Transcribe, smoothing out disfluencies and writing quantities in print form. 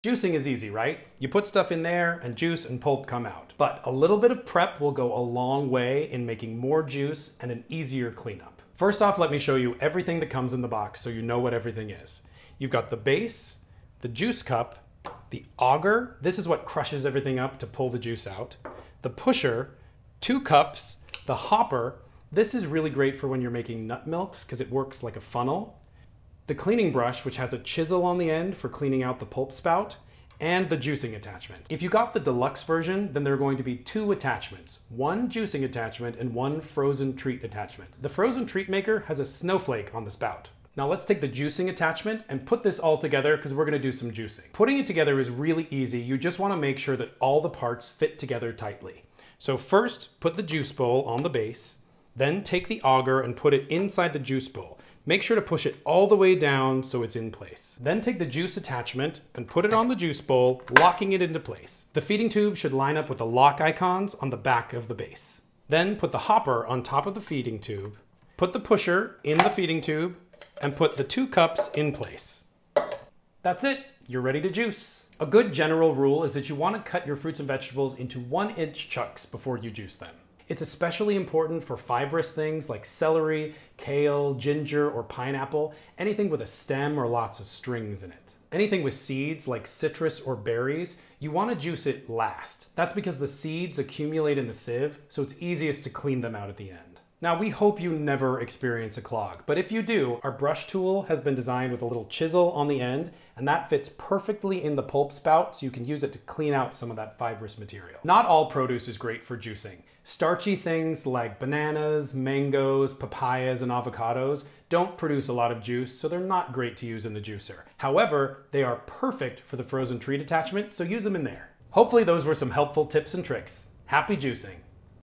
Juicing is easy, right? You put stuff in there and juice and pulp come out. But a little bit of prep will go a long way in making more juice and an easier cleanup. First off, let me show you everything that comes in the box so you know what everything is. You've got the base, the juice cup, the auger, this is what crushes everything up to pull the juice out, the pusher, 2 cups, the hopper, this is really great for when you're making nut milks because it works like a funnel, the cleaning brush, which has a chisel on the end for cleaning out the pulp spout, and the juicing attachment. If you got the deluxe version, then there are going to be 2 attachments, 1 juicing attachment and 1 frozen treat attachment. The frozen treat maker has a snowflake on the spout. Now let's take the juicing attachment and put this all together because we're gonna do some juicing. Putting it together is really easy. You just wanna make sure that all the parts fit together tightly. So first, put the juice bowl on the base, then take the auger and put it inside the juice bowl. Make sure to push it all the way down so it's in place. Then take the juice attachment and put it on the juice bowl, locking it into place. The feeding tube should line up with the lock icons on the back of the base. Then put the hopper on top of the feeding tube, put the pusher in the feeding tube, and put the 2 cups in place. That's it, you're ready to juice. A good general rule is that you want to cut your fruits and vegetables into 1-inch chunks before you juice them. It's especially important for fibrous things like celery, kale, ginger, or pineapple, anything with a stem or lots of strings in it. Anything with seeds like citrus or berries, you want to juice it last. That's because the seeds accumulate in the sieve, so it's easiest to clean them out at the end. Now, we hope you never experience a clog, but if you do, our brush tool has been designed with a little chisel on the end, and that fits perfectly in the pulp spout, so you can use it to clean out some of that fibrous material. Not all produce is great for juicing. Starchy things like bananas, mangoes, papayas, and avocados don't produce a lot of juice, so they're not great to use in the juicer. However, they are perfect for the frozen treat attachment, so use them in there. Hopefully those were some helpful tips and tricks. Happy juicing!